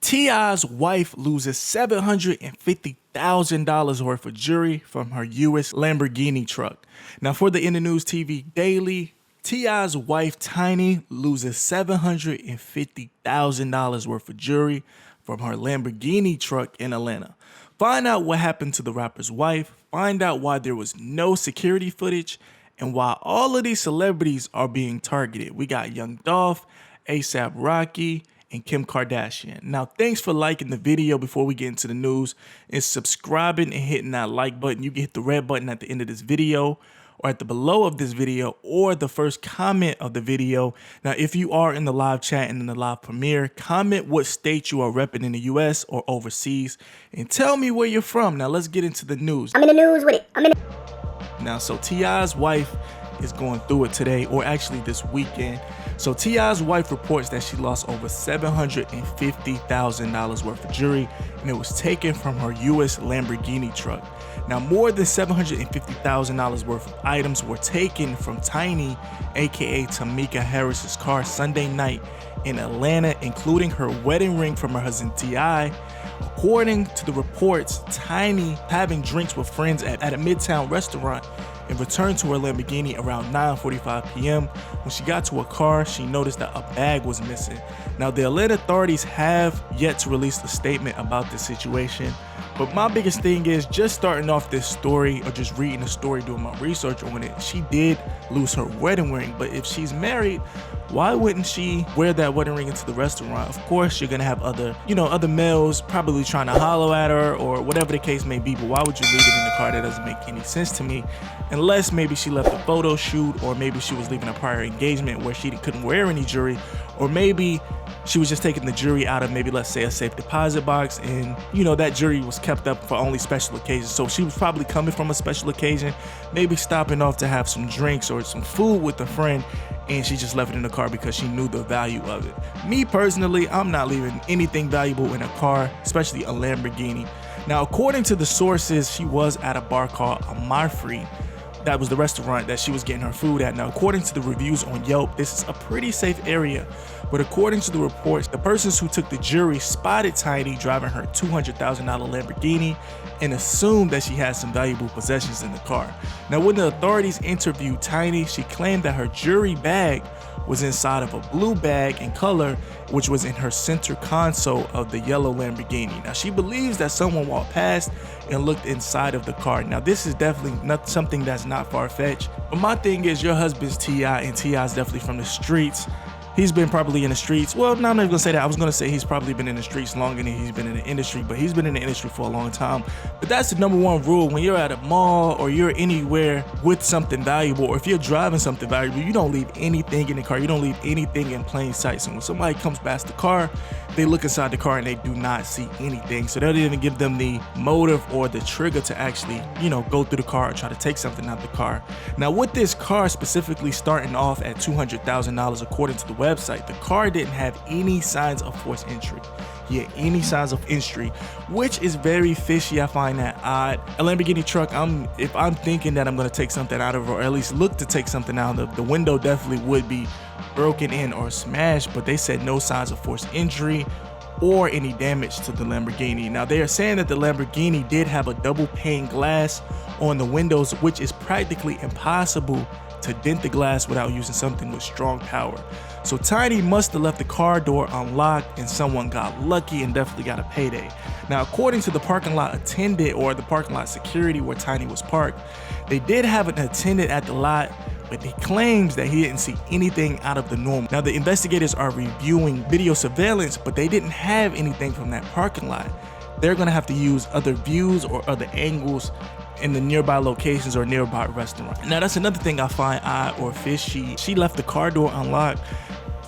T.I.'s wife loses $750,000 worth of jewelry from her US Lamborghini truck. Now for the In the News TV Daily, T.I.'s wife Tiny loses $750,000 worth of jewelry from her Lamborghini truck in Atlanta. Find out what happened to the rapper's wife, find out why there was no security footage, and why all of these celebrities are being targeted. We got Young Dolph, A$AP Rocky, and Kim Kardashian. Now, thanks for liking the video before we get into the news and subscribing and hitting that like button. You can hit the red button at the end of this video or at the below of this video or the first comment of the video. Now, if you are in the live chat and in the live premiere, comment what state you are repping in the US or overseas and tell me where you're from. Now, let's get into the news. I'm in the news with it. Now, so T.I.'s wife is going through it today, or actually this weekend. So T.I.'s wife reports that she lost over $750,000 worth of jewelry, and it was taken from her US Lamborghini truck. Now, more than $750,000 worth of items were taken from Tiny, aka Tamika Harris's car Sunday night in Atlanta, including her wedding ring from her husband T.I. According to the reports, Tiny having drinks with friends at a Midtown restaurant and returned to her Lamborghini around 9:45 p.m. When she got to her car, she noticed that a bag was missing. Now, the Atlanta authorities have yet to release a statement about this situation, but my biggest thing is just starting off this story or just reading the story, doing my research on it. She did lose her wedding ring, but if she's married, why wouldn't she wear that wedding ring into the restaurant? Of course, you're gonna have other males probably trying to holler at her or whatever the case may be, but why would you leave it in the car? That doesn't make any sense to me. Unless maybe she left a photo shoot, or maybe she was leaving a prior engagement where she couldn't wear any jewelry, or maybe she was just taking the jewelry out of maybe, let's say, a safe deposit box, and that jewelry was kept up for only special occasions. So she was probably coming from a special occasion, maybe stopping off to have some drinks or some food with a friend, and she just left it in the car because she knew the value of it. Me personally, I'm not leaving anything valuable in a car, especially a Lamborghini. Now, according to the sources, she was at a bar called Amalfi. That was the restaurant that she was getting her food at. Now, according to the reviews on Yelp, this is a pretty safe area. But according to the reports, the persons who took the jewelry spotted Tiny driving her $200,000 Lamborghini and assumed that she had some valuable possessions in the car. Now, when the authorities interviewed Tiny, she claimed that her jewelry bag was inside of a blue bag in color, which was in her center console of the yellow Lamborghini. Now, she believes that someone walked past and looked inside of the car. Now, this is definitely not something that's not far-fetched, but my thing is, your husband's T.I., and T.I.'s definitely from the streets. He's been probably in the streets. Well, no, I'm not even gonna say that. I was gonna say he's probably been in the streets longer than he's been in the industry, but he's been in the industry for a long time. But that's the number one rule. When you're at a mall or you're anywhere with something valuable, or if you're driving something valuable, you don't leave anything in the car. You don't leave anything in plain sight. So when somebody comes past the car, they look inside the car and they do not see anything. So that didn't give them the motive or the trigger to actually, go through the car or try to take something out the car. Now, with this car specifically starting off at $200,000, according to the website, the car didn't have any signs of forced entry. Yeah, any signs of entry, which is very fishy. I find that odd. A Lamborghini truck, if I'm thinking that I'm gonna take something out of it, or at least look to take something out of, the window definitely would be broken in or smashed, but they said no signs of forced entry or any damage to the Lamborghini. Now, they are saying that the Lamborghini did have a double pane glass on the windows, which is practically impossible to dent the glass without using something with strong power. So Tiny must have left the car door unlocked and someone got lucky and definitely got a payday. Now, according to the parking lot attendant or the parking lot security where Tiny was parked, they did have an attendant at the lot, but he claims that he didn't see anything out of the norm. Now, the investigators are reviewing video surveillance, but they didn't have anything from that parking lot. They're gonna have to use other views or other angles in the nearby locations or nearby restaurants. Now, that's another thing I find odd or fishy. She left the car door unlocked.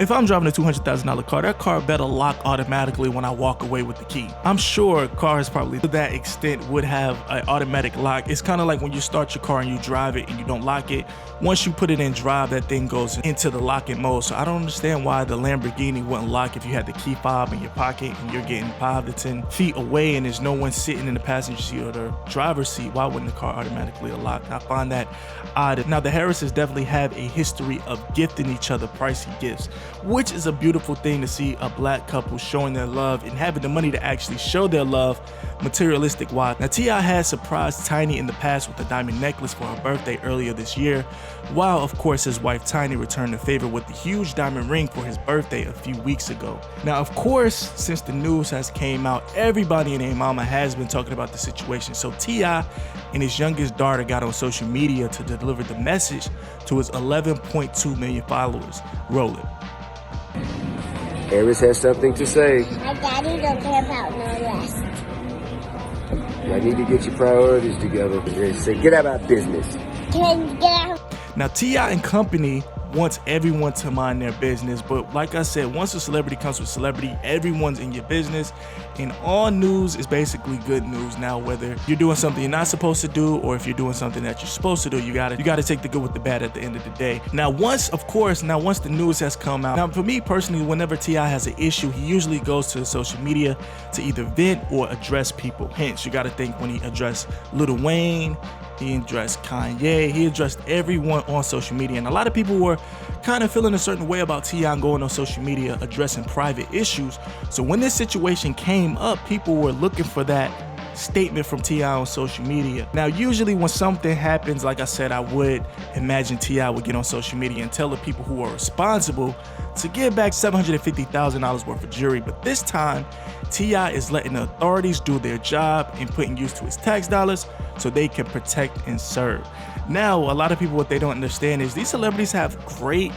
If I'm driving a $200,000 car, that car better lock automatically when I walk away with the key. I'm sure cars probably to that extent would have an automatic lock. It's kind of like when you start your car and you drive it and you don't lock it. Once you put it in drive, that thing goes into the locking mode. So I don't understand why the Lamborghini wouldn't lock if you had the key fob in your pocket and you're getting 5 to 10 feet away and there's no one sitting in the passenger seat or the driver's seat. Why wouldn't the car automatically lock? I find that odd. Now, the Harrises definitely have a history of gifting each other pricey gifts. which is a beautiful thing to see a black couple showing their love and having the money to actually show their love materialistic wise. Now, T.I. had surprised Tiny in the past with a diamond necklace for her birthday earlier this year, while of course his wife Tiny returned the favor with the huge diamond ring for his birthday a few weeks ago. Now, of course, since the news has came out, everybody and their mama has been talking about the situation. So T.I. and his youngest daughter got on social media to deliver the message to his 11.2 million followers. Roll it. Harris has something to say. My daddy don't care about no rest. I need to get your priorities together. Say, get out of my business. Can you get out? Now, T.I. and company wants everyone to mind their business, but like I said, once a celebrity comes with celebrity, everyone's in your business, and all news is basically good news. Now, whether you're doing something you're not supposed to do, or if you're doing something that you're supposed to do, you gotta take the good with the bad at the end of the day. Now, once the news has come out, now for me personally, whenever T.I. has an issue, he usually goes to social media to either vent or address people. Hence, you gotta think when he addressed Lil Wayne, he addressed Kanye, he addressed everyone on social media, and a lot of people were kind of feeling a certain way about T.I. going on social media addressing private issues. So when this situation came up, people were looking for that statement from T.I. on social media. Now, usually when something happens, like I said, I would imagine T.I. would get on social media and tell the people who are responsible to give back $750,000 worth of jewelry. But this time, T.I. is letting the authorities do their job and putting use to his tax dollars so they can protect and serve. Now, a lot of people, what they don't understand is these celebrities have great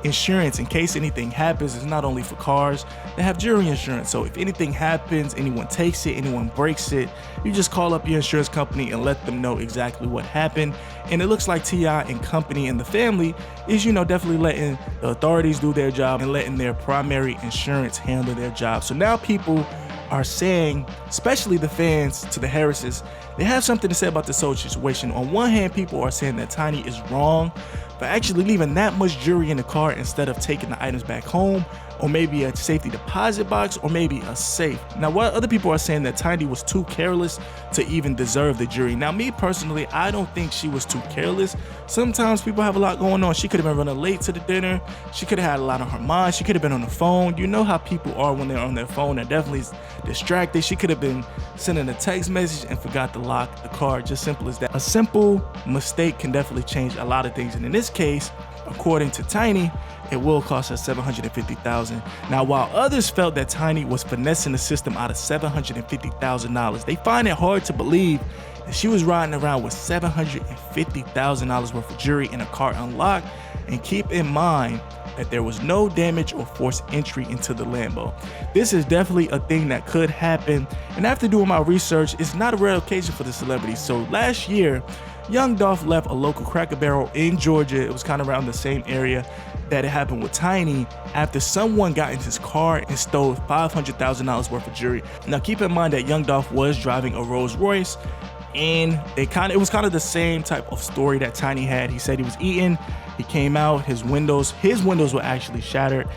insurance in case anything happens. It's not only for cars, they have jewelry insurance. So if anything happens, anyone takes it, anyone breaks it, you just call up your insurance company and let them know exactly what happened. And it looks like T.I. and company and the family is, definitely letting the authorities do their job and letting their primary insurance handle their job. So now people are saying, especially the fans to the Harrises, they have something to say about this whole situation. On one hand, people are saying that Tiny is wrong for actually leaving that much jewelry in the car instead of taking the items back home, or maybe a safety deposit box, or maybe a safe. Now, what other people are saying that Tiny was too careless to even deserve the jewelry. Now, me personally, I don't think she was too careless. Sometimes people have a lot going on. She could have been running late to the dinner. She could have had a lot on her mind. She could have been on the phone. You know how people are when they're on their phone. They're definitely distracted. She could have been sending a text message and forgot to lock the car. Just simple as that. A simple mistake can definitely change a lot of things. And in this case, according to Tiny, it will cost her $750,000. Now, while others felt that Tiny was finessing the system out of $750,000, they find it hard to believe that she was riding around with $750,000 worth of jewelry in a car unlocked. And keep in mind that there was no damage or forced entry into the Lambo. This is definitely a thing that could happen. And after doing my research, it's not a rare occasion for the celebrity. So last year, Young Dolph left a local Cracker Barrel in Georgia. It was kind of around the same area that it happened with Tiny after someone got into his car and stole $500,000 worth of jewelry. Now, keep in mind that Young Dolph was driving a Rolls Royce, and it was kind of the same type of story that Tiny had. He said he was eating, he came out, his windows were actually shattered,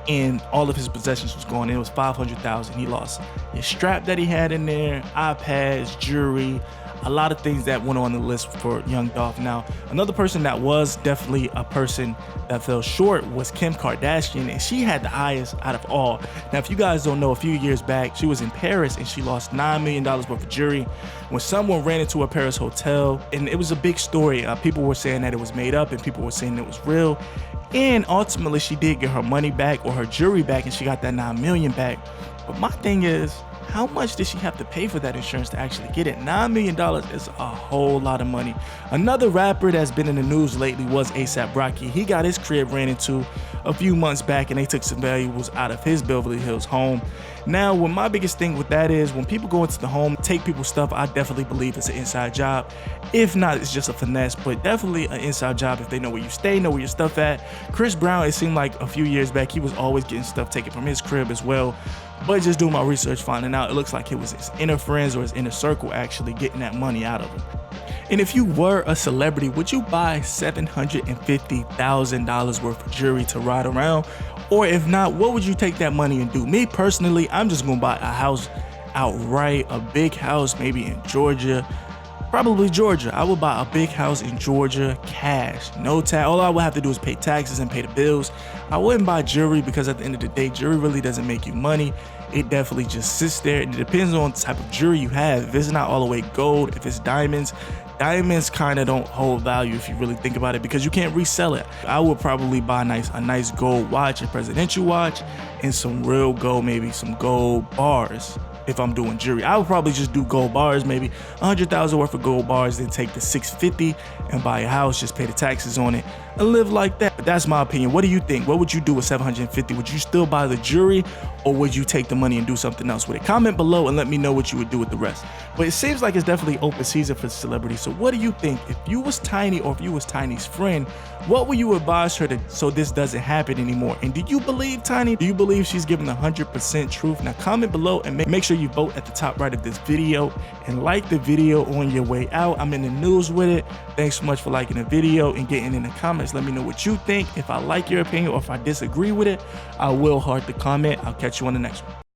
and all of his possessions was gone. It was $500,000. He lost his strap that he had in there, iPads, jewelry, a lot of things that went on the list for Young Dolph. Now, another person that was definitely a person that fell short was Kim Kardashian, and she had the highest out of all. Now, if you guys don't know, a few years back, she was in Paris and she lost $9 million worth of jewelry when someone ran into a Paris hotel, and it was a big story. People were saying that it was made up and people were saying it was real. And ultimately, she did get her money back, or her jewelry back, and she got that $9 million back. But my thing is, how much did she have to pay for that insurance to actually get it? $9 million is a whole lot of money. Another rapper that's been in the news lately was A$AP Rocky. He got his crib ran into a few months back, and they took some valuables out of his Beverly Hills home. Now, what my biggest thing with that is, when people go into the home, take people's stuff, I definitely believe it's an inside job. If not, it's just a finesse, but definitely an inside job if they know where you stay, know where your stuff at. Chris Brown, it seemed like a few years back, he was always getting stuff taken from his crib as well. But just doing my research, finding out, it looks like it was his inner friends or his inner circle actually getting that money out of him. And if you were a celebrity, would you buy $750,000 worth of jewelry to ride around? Or if not, what would you take that money and do? Me personally, I'm just gonna buy a house outright, a big house, maybe in Georgia, Probably Georgia. I would buy a big house in Georgia, cash, no tax. All I would have to do is pay taxes and pay the bills. I wouldn't buy jewelry because at the end of the day, jewelry really doesn't make you money. It definitely just sits there, and it depends on the type of jewelry you have. If it's not all the way gold, if it's diamonds kind of don't hold value if you really think about it, because you can't resell it. I would probably buy a nice gold watch, a presidential watch, and some real gold, maybe some gold bars. If I'm doing jewelry, I would probably just do gold bars, maybe 100,000 worth of gold bars, then take the 650 and buy a house, just pay the taxes on it and live like that. But that's my opinion. What do you think? What would you do with 750? Would you still buy the jewelry, or would you take the money and do something else with it? Comment below and let me know what you would do with the rest. But it seems like it's definitely open season for celebrities. So what do you think? If you was Tiny, or if you was Tiny's friend, what would you advise her to, so this doesn't happen anymore? And do you believe Tiny? Do you believe she's giving 100% truth? Now comment below and make sure you vote at the top right of this video, and like the video on your way out. I'm in the news with it. Thanks so much for liking the video and getting in the comments. Let me know what you think. If I like your opinion or if I disagree with it, I will heart the comment. I'll catch you on the next one.